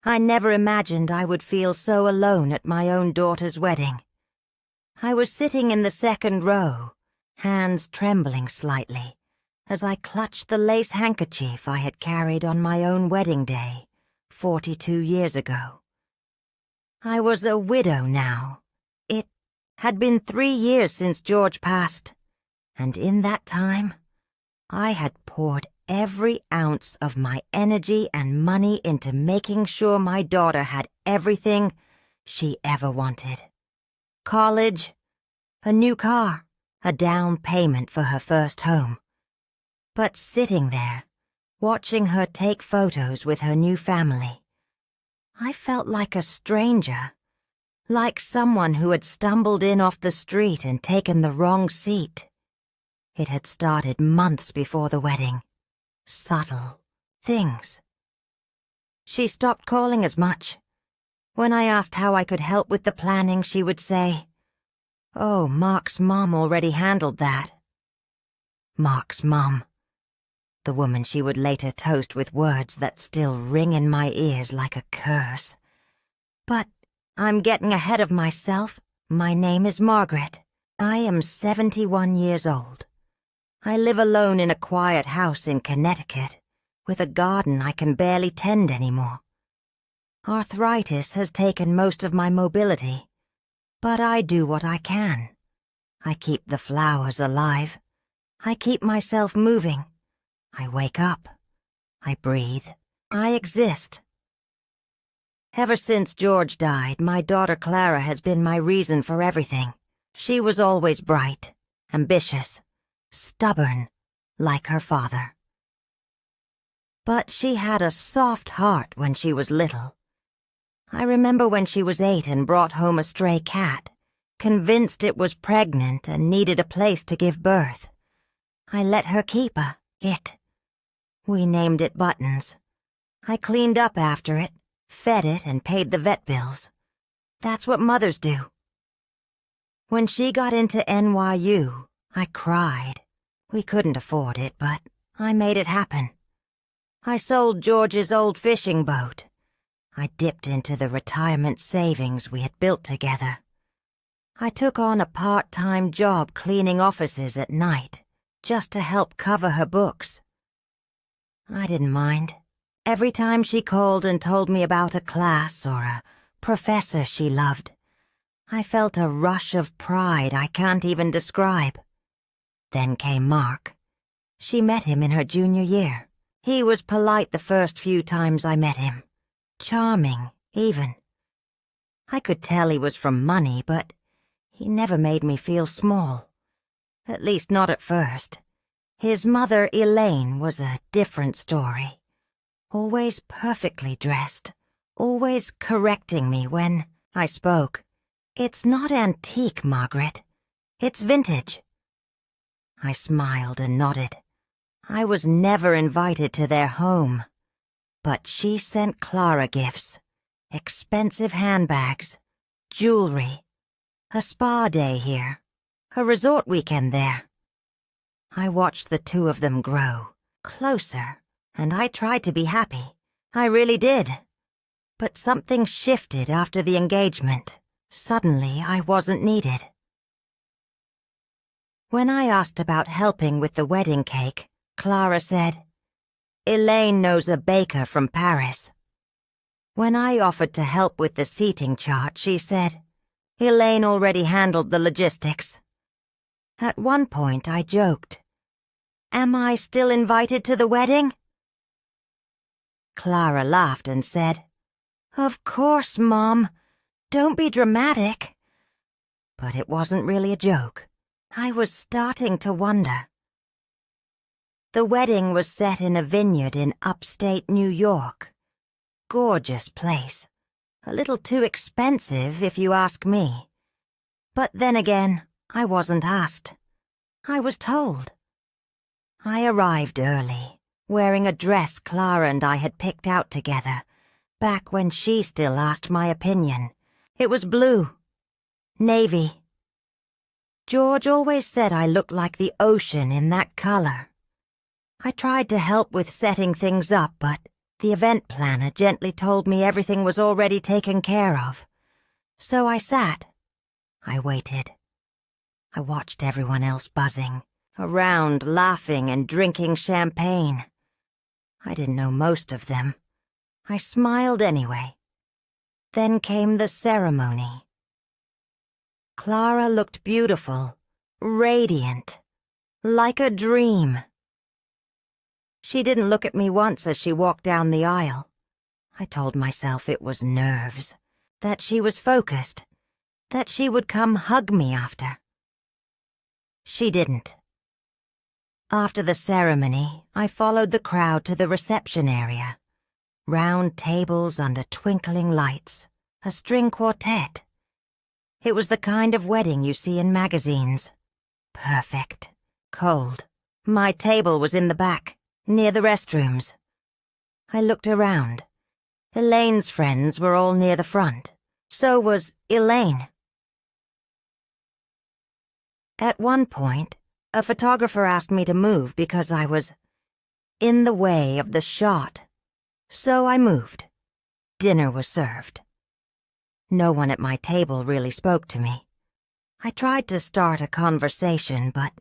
I never imagined I would feel so alone at my own daughter's wedding. I was sitting in the second row, hands trembling slightly, as I clutched the lace handkerchief I had carried on my own wedding day, 42 years ago. I was a widow now. It had been 3 years since George passed, and in that time, I had poured every ounce of my energy and money into making sure my daughter had everything she ever wanted. College, a new car, a down payment for her first home. But sitting there, watching her take photos with her new family, I felt like a stranger, like someone who had stumbled in off the street and taken the wrong seat. It had started months before the wedding. Subtle things. She stopped calling as much. When I asked how I could help with the planning, she would say, "Oh, Mark's mom already handled that." Mark's mom. The woman she would later toast with words that still ring in my ears like a curse. But I'm getting ahead of myself. My name is Margaret. I am 71 years old. I live alone in a quiet house in Connecticut, with a garden I can barely tend anymore. Arthritis has taken most of my mobility, but I do what I can. I keep the flowers alive. I keep myself moving. I wake up. I breathe. I exist. Ever since George died, my daughter Clara has been my reason for everything. She was always bright, ambitious, stubborn, like her father. But she had a soft heart when she was little. I remember when she was 8 and brought home a stray cat, convinced it was pregnant and needed a place to give birth. I let her keep it. We named it Buttons. I cleaned up after it, fed it, and paid the vet bills. That's what mothers do. When she got into NYU, I cried. We couldn't afford it, but I made it happen. I sold George's old fishing boat. I dipped into the retirement savings we had built together. I took on a part-time job cleaning offices at night, just to help cover her books. I didn't mind. Every time she called and told me about a class or a professor she loved, I felt a rush of pride I can't even describe. Then came Mark. She met him in her junior year. He was polite the first few times I met him. Charming, even. I could tell he was from money, but he never made me feel small. At least not at first. His mother, Elaine, was a different story. Always perfectly dressed, always correcting me when I spoke. "It's not antique, Margaret. It's vintage." I smiled and nodded. I was never invited to their home. But she sent Clara gifts, expensive handbags, jewelry, a spa day here, a resort weekend there. I watched the two of them grow, closer, and I tried to be happy. I really did. But something shifted after the engagement. Suddenly, I wasn't needed. When I asked about helping with the wedding cake, Clara said, "Elaine knows a baker from Paris." When I offered to help with the seating chart, she said, "Elaine already handled the logistics." At one point, I joked, "Am I still invited to the wedding?" Clara laughed and said, "Of course, Mom. Don't be dramatic." But it wasn't really a joke. I was starting to wonder. The wedding was set in a vineyard in upstate New York. Gorgeous place. A little too expensive, if you ask me. But then again, I wasn't asked. I was told. I arrived early, wearing a dress Clara and I had picked out together, back when she still asked my opinion. It was blue. Navy. George always said I looked like the ocean in that color. I tried to help with setting things up, but The event planner gently told me everything was already taken care of. So I sat. I waited. I watched everyone else buzzing around, laughing and drinking champagne. I didn't know most of them. I smiled anyway. Then came the ceremony. Clara looked beautiful, radiant, like a dream. She didn't look at me once as she walked down the aisle. I told myself it was nerves, that she was focused, that she would come hug me after. She didn't. After the ceremony, I followed the crowd to the reception area. Round tables under twinkling lights, a string quartet. It was the kind of wedding you see in magazines. Perfect. Cold. My table was in the back, near the restrooms. I looked around. Elaine's friends were all near the front. So was Elaine. At one point, a photographer asked me to move because I was in the way of the shot. So I moved. Dinner was served. No one at my table really spoke to me. I tried to start a conversation, but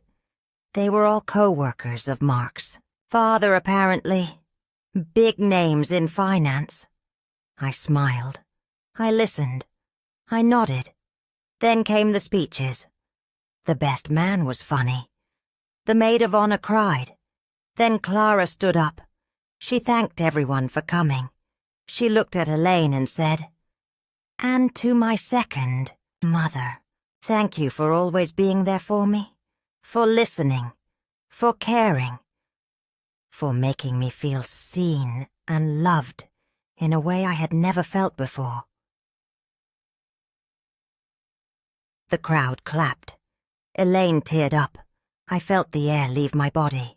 they were all co-workers of Mark's. Father, apparently. Big names in finance. I smiled. I listened. I nodded. Then came the speeches. The best man was funny. The maid of honor cried. Then Clara stood up. She thanked everyone for coming. She looked at Elaine and said, "And to my second mother, thank you for always being there for me, for listening, for caring, for making me feel seen and loved in a way I had never felt before." The crowd clapped. Elaine teared up. I felt the air leave my body.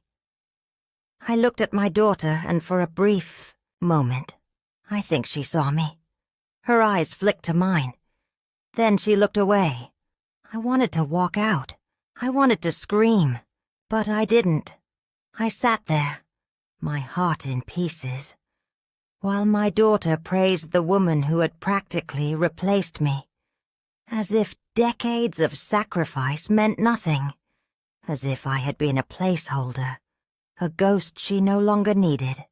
I looked at my daughter, and for a brief moment, I think she saw me. Her eyes flicked to mine. Then she looked away. I wanted to walk out. I wanted to scream. But I didn't. I sat there, my heart in pieces, while my daughter praised the woman who had practically replaced me, as if decades of sacrifice meant nothing, as if I had been a placeholder, a ghost she no longer needed.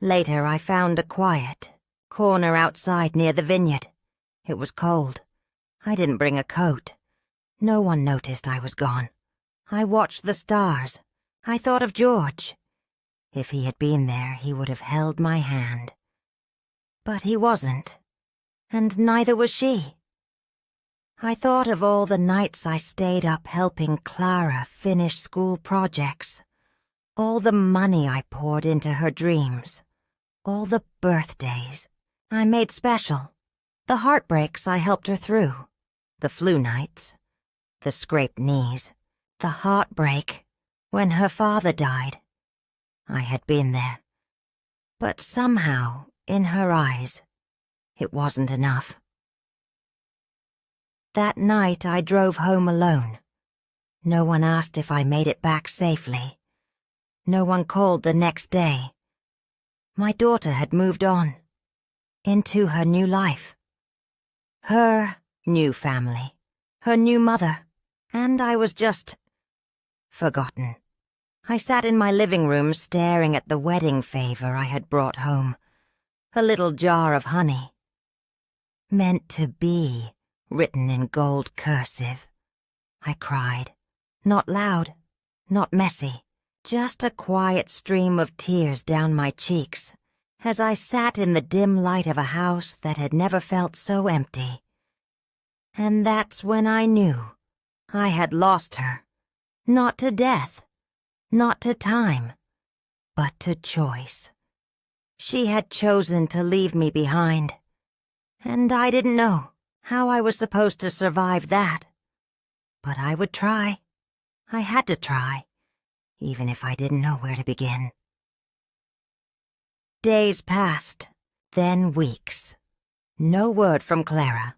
Later I found a quiet corner outside near the vineyard. It was cold. I didn't bring a coat. No one noticed I was gone. I watched the stars. I thought of George. If he had been there, he would have held my hand. But he wasn't, and neither was she. I thought of all the nights I stayed up helping Clara finish school projects, all the money I poured into her dreams, all the birthdays I made special, the heartbreaks I helped her through, the flu nights, the scraped knees, the heartbreak when her father died. I had been there, but somehow, in her eyes, it wasn't enough. That night I drove home alone. No one asked if I made it back safely. No one called the next day. My daughter had moved on, into her new life. Her new family, her new mother, and I was just forgotten. I sat in my living room staring at the wedding favor I had brought home, a little jar of honey. Meant to be, written in gold cursive. I cried. Not loud, not messy, just a quiet stream of tears down my cheeks as I sat in the dim light of a house that had never felt so empty. And that's when I knew I had lost her. Not to death, not to time, but to choice. She had chosen to leave me behind, and I didn't know how I was supposed to survive that. But I would try. I had to try, even if I didn't know where to begin. Days passed, then weeks. No word from Clara.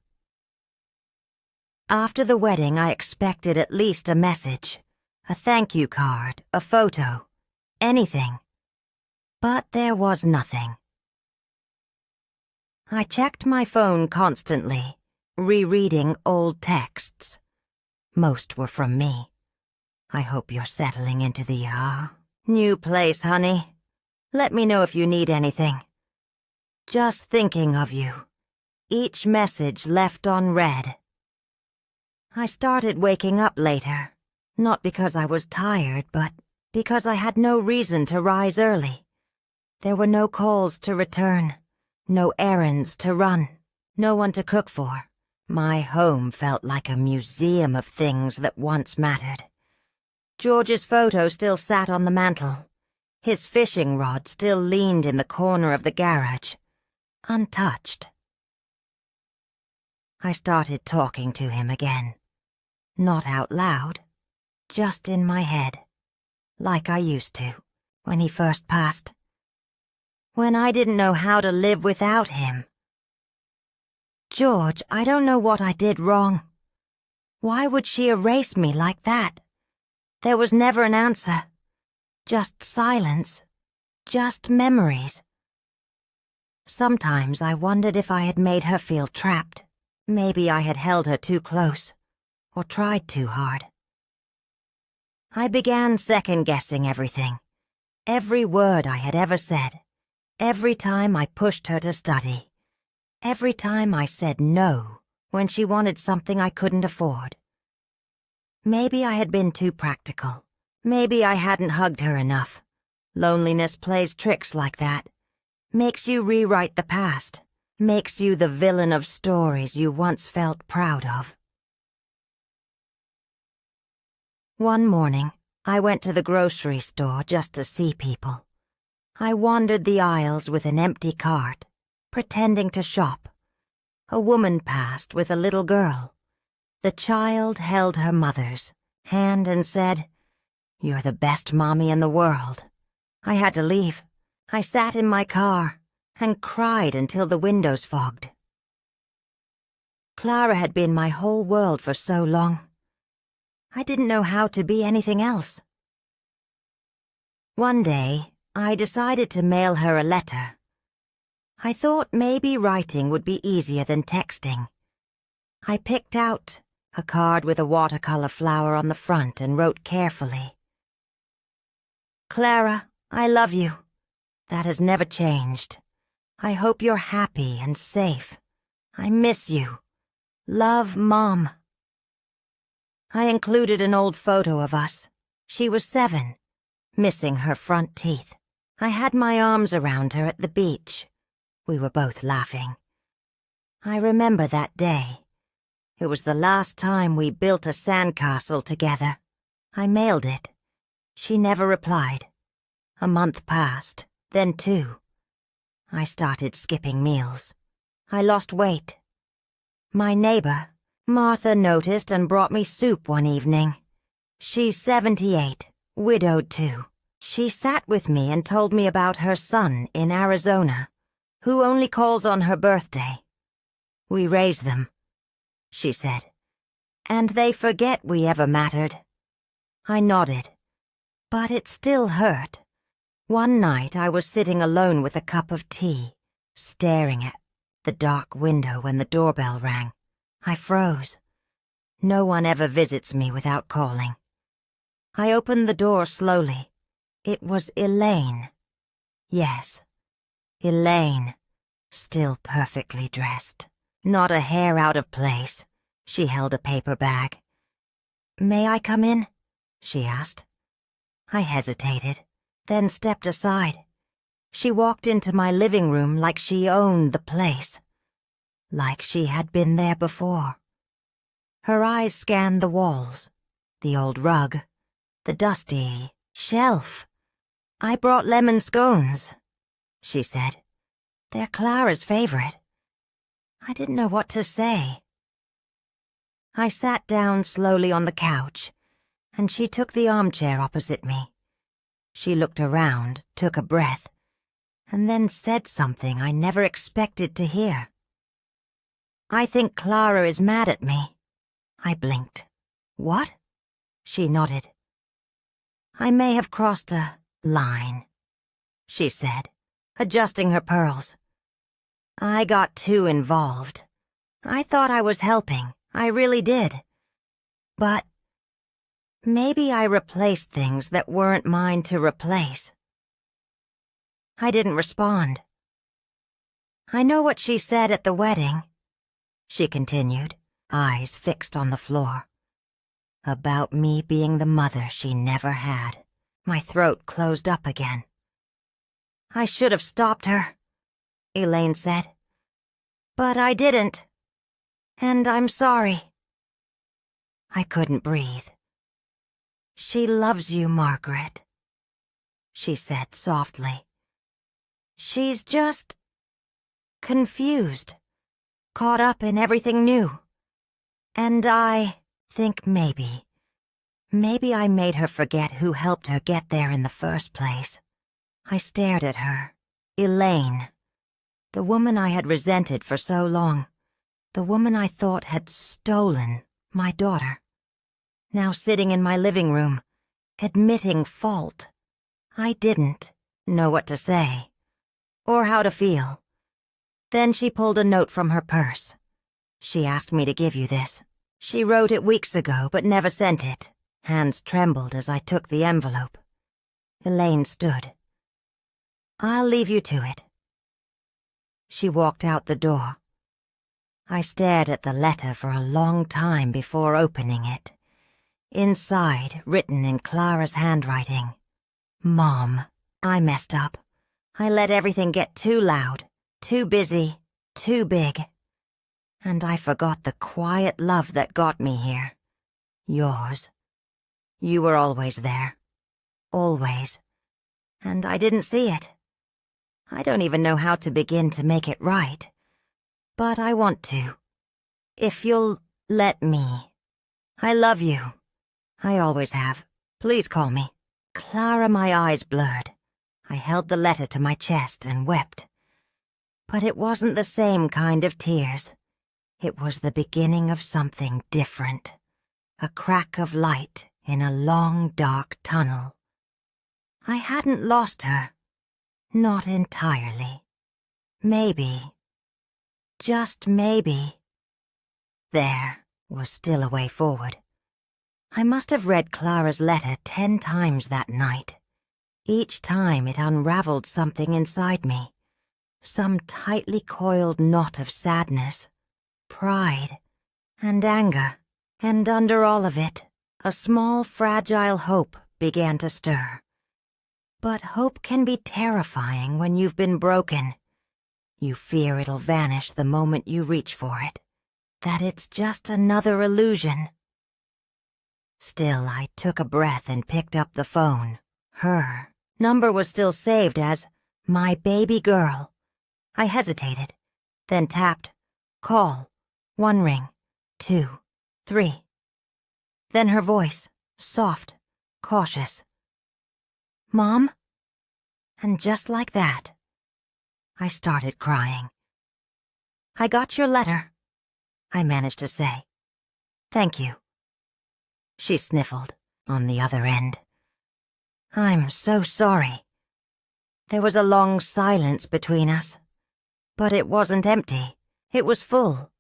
After the wedding, I expected at least a message, a thank you card, a photo, anything. But there was nothing. I checked my phone constantly, rereading old texts. Most were from me. I hope you're settling into the, new place, honey. Let me know if you need anything. Just thinking of you. Each message left unread. I started waking up later, not because I was tired, but because I had no reason to rise early. There were no calls to return, no errands to run, no one to cook for. My home felt like a museum of things that once mattered. George's photo still sat on the mantel. His fishing rod still leaned in the corner of the garage, untouched. I started talking to him again. Not out loud, just in my head, like I used to, when he first passed. When I didn't know how to live without him. George, I don't know what I did wrong. Why would she erase me like that? There was never an answer. Just silence. Just memories. Sometimes I wondered if I had made her feel trapped. Maybe I had held her too close, or tried too hard. I began second-guessing everything. Every word I had ever said. Every time I pushed her to study. Every time I said no when she wanted something I couldn't afford. Maybe I had been too practical. Maybe I hadn't hugged her enough. Loneliness plays tricks like that. Makes you rewrite the past. Makes you the villain of stories you once felt proud of. One morning, I went to the grocery store just to see people. I wandered the aisles with an empty cart, pretending to shop. A woman passed with a little girl. The child held her mother's hand and said, "You're the best mommy in the world." I had to leave. I sat in my car and cried until the windows fogged. Clara had been my whole world for so long. I didn't know how to be anything else. One day, I decided to mail her a letter. I thought maybe writing would be easier than texting. I picked out a card with a watercolor flower on the front and wrote carefully, "Clara, I love you. That has never changed. I hope you're happy and safe. I miss you. Love, Mom." I included an old photo of us. She was 7, missing her front teeth. I had my arms around her at the beach. We were both laughing. I remember that day. It was the last time we built a sandcastle together. I mailed it. She never replied. A month passed, then 2. I started skipping meals. I lost weight. My neighbor, Martha, noticed and brought me soup one evening. She's 78, widowed too. She sat with me and told me about her son in Arizona, who only calls on her birthday. "We raise them," she said, "and they forget we ever mattered." I nodded, but it still hurt. One night I was sitting alone with a cup of tea, staring at the dark window when the doorbell rang. I froze. No one ever visits me without calling. I opened the door slowly. It was Elaine. Yes, Elaine, still perfectly dressed. Not a hair out of place. She held a paper bag. "May I come in?" she asked. I hesitated, then stepped aside. She walked into my living room like she owned the place, like she had been there before. Her eyes scanned the walls, the old rug, the dusty shelf. "I brought lemon scones," she said. "They're Clara's favorite." I didn't know what to say. I sat down slowly on the couch, and she took the armchair opposite me. She looked around, took a breath, and then said something I never expected to hear. "I think Clara is mad at me." I blinked. "What?" She nodded. "I may have crossed a line," she said, adjusting her pearls. I got too involved. I thought I was helping, I really did. But maybe I replaced things that weren't mine to replace. I didn't respond. I know what she said at the wedding, she continued, eyes fixed on the floor. About me being the mother she never had. My throat closed up again. I should have stopped her, Elaine said. But I didn't. And I'm sorry. I couldn't breathe. She loves you, Margaret, she said softly. She's just confused, caught up in everything new. And I think maybe I made her forget who helped her get there in the first place. I stared at her, Elaine, the woman I had resented for so long, the woman I thought had stolen my daughter. Now sitting in my living room, admitting fault. I didn't know what to say, or how to feel. Then she pulled a note from her purse. She asked me to give you this. She wrote it weeks ago, but never sent it. Hands trembled as I took the envelope. Elaine stood. I'll leave you to it. She walked out the door. I stared at the letter for a long time before opening it. Inside, written in Clara's handwriting. Mom, I messed up. I let everything get too loud, too busy, too big. And I forgot the quiet love that got me here. Yours. You were always there. Always. And I didn't see it. I don't even know how to begin to make it right. But I want to. If you'll let me. I love you. I always have. Please call me. Clara, my eyes blurred. I held the letter to my chest and wept. But it wasn't the same kind of tears. It was the beginning of something different. A crack of light in a long, dark tunnel. I hadn't lost her. Not entirely. Maybe. Just maybe. There was still a way forward. I must have read Clara's letter 10 times that night. Each time it unraveled something inside me. Some tightly coiled knot of sadness, pride, and anger. And under all of it, a small, fragile hope began to stir. But hope can be terrifying when you've been broken. You fear it'll vanish the moment you reach for it, that it's just another illusion. Still, I took a breath and picked up the phone. Her number was still saved as my baby girl. I hesitated, then tapped, call, 1 ring, 2, 3. Then her voice, soft, cautious. Mom? And just like that, I started crying. I got your letter, I managed to say. Thank you. She sniffled on the other end. I'm so sorry. There was a long silence between us, but it wasn't empty. It was full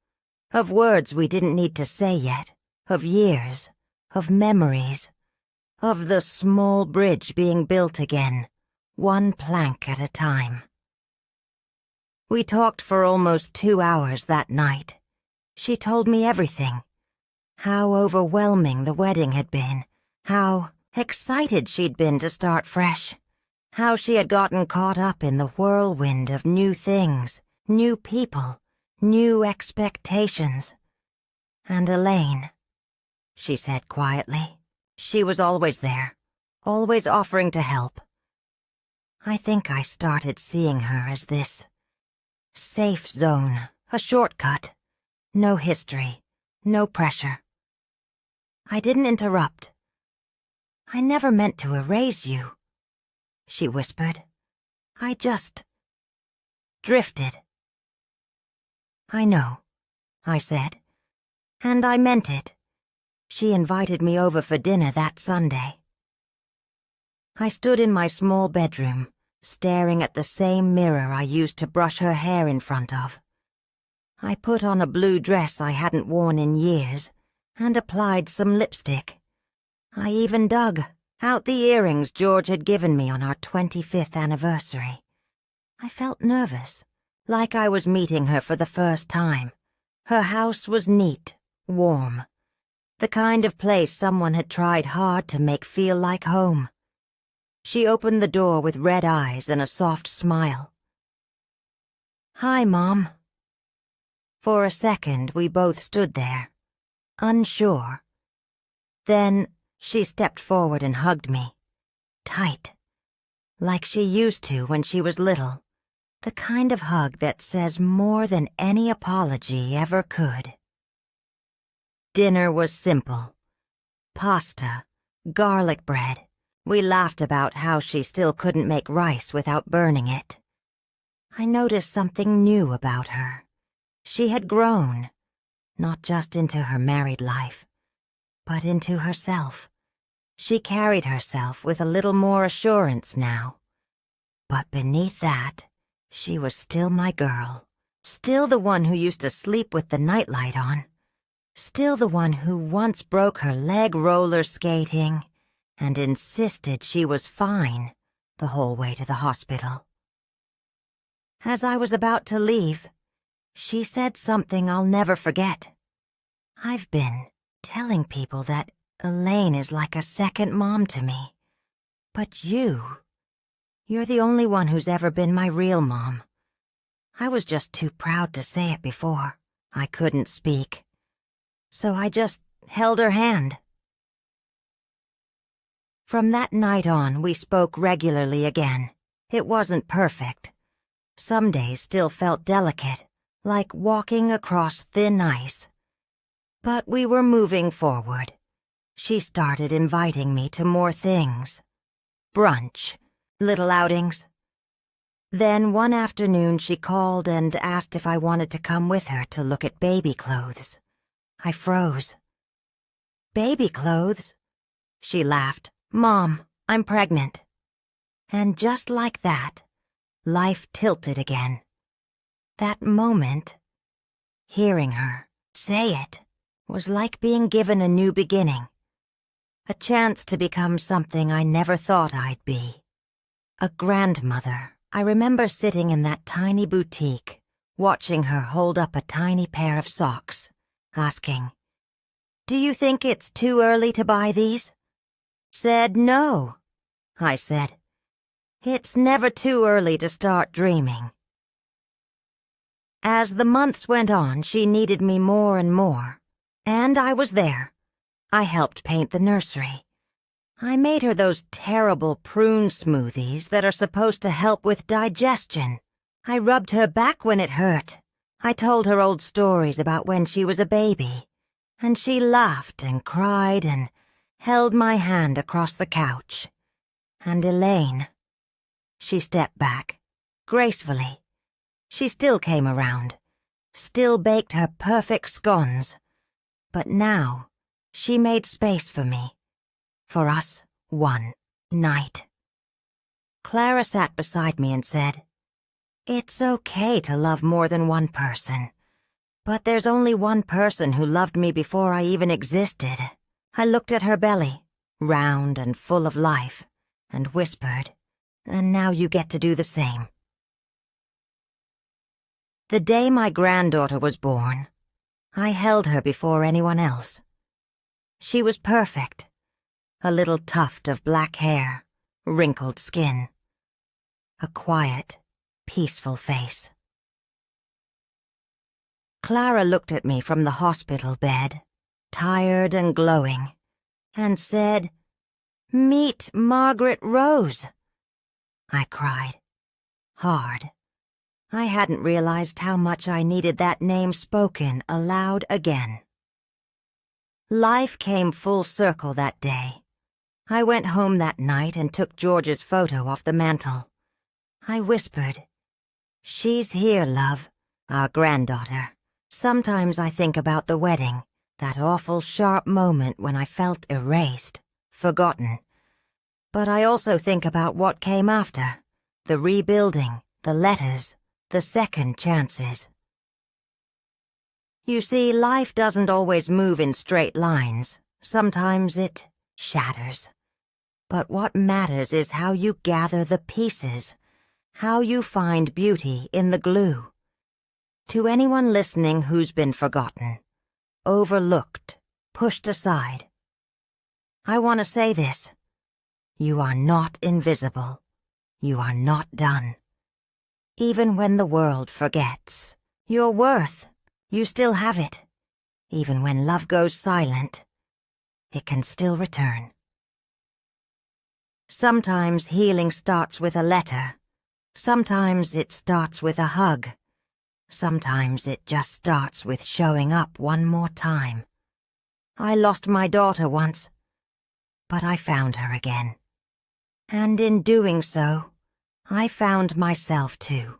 of words we didn't need to say yet, of years, of memories, of the small bridge being built again, 1 plank at a time. We talked for almost 2 hours that night. She told me everything. How overwhelming the wedding had been, how excited she'd been to start fresh, how she had gotten caught up in the whirlwind of new things, new people, new expectations. And Elaine, she said quietly, she was always there, always offering to help. I think I started seeing her as this safe zone, a shortcut, no history, no pressure. I didn't interrupt. I never meant to erase you, she whispered. I just drifted. I know, I said, and I meant it. She invited me over for dinner that Sunday. I stood in my small bedroom, staring at the same mirror I used to brush her hair in front of. I put on a blue dress I hadn't worn in years and applied some lipstick. I even dug out the earrings George had given me on our 25th anniversary. I felt nervous, like I was meeting her for the first time. Her house was neat, warm, the kind of place someone had tried hard to make feel like home. She opened the door with red eyes and a soft smile. "Hi, Mom." For a second, we both stood there, unsure. Then she stepped forward and hugged me, tight, like she used to when she was little, the kind of hug that says more than any apology ever could. Dinner was simple. Pasta, garlic bread. We laughed about how she still couldn't make rice without burning it. I noticed something new about her. She had grown, not just into her married life, but into herself. She carried herself with a little more assurance now. But beneath that, she was still my girl, still the one who used to sleep with the nightlight on, still the one who once broke her leg roller skating and insisted she was fine the whole way to the hospital. As I was about to leave, she said something I'll never forget. "I've been telling people that Elaine is like a second mom to me. But you're the only one who's ever been my real mom. I was just too proud to say it before. I couldn't speak. So I just held her hand." From that night on, we spoke regularly again. It wasn't perfect. Some days still felt delicate, like walking across thin ice. But we were moving forward. She started inviting me to more things. Brunch, little outings. Then one afternoon she called and asked if I wanted to come with her to look at baby clothes. I froze. "Baby clothes?" She laughed. "Mom, I'm pregnant." And just like that, life tilted again. That moment, hearing her say it, was like being given a new beginning. A chance to become something I never thought I'd be. A grandmother. I remember sitting in that tiny boutique, watching her hold up a tiny pair of socks, asking, "Do you think it's too early to buy these?" "Said no," I said. "It's never too early to start dreaming." As the months went on, she needed me more and more, and I was there. I helped paint the nursery. I made her those terrible prune smoothies that are supposed to help with digestion. I rubbed her back when it hurt. I told her old stories about when she was a baby, and she laughed and cried and held my hand across the couch. And Elaine, she stepped back, gracefully. She still came around, still baked her perfect scones. But now, she made space for me, for us one night. Clara sat beside me and said, "It's okay to love more than one person. But there's only one person who loved me before I even existed." I looked at her belly, round and full of life, and whispered, "And now you get to do the same." The day my granddaughter was born, I held her before anyone else. She was perfect. A little tuft of black hair, wrinkled skin. A quiet, peaceful face. Clara looked at me from the hospital bed, tired and glowing, and said, "Meet Margaret Rose." I cried. Hard. I hadn't realized how much I needed that name spoken aloud again. Life came full circle that day. I went home that night and took George's photo off the mantel. I whispered, "She's here, love, our granddaughter." Sometimes I think about the wedding, that awful sharp moment when I felt erased, forgotten. But I also think about what came after, the rebuilding, the letters, the second chances. You see, life doesn't always move in straight lines. Sometimes it shatters. But what matters is how you gather the pieces, how you find beauty in the glue. To anyone listening who's been forgotten, overlooked, pushed aside, I want to say this. You are not invisible. You are not done. Even when the world forgets, your worth, you still have it. Even when love goes silent, it can still return. Sometimes healing starts with a letter. Sometimes it starts with a hug. Sometimes it just starts with showing up one more time. I lost my daughter once, but I found her again. And in doing so, I found myself too.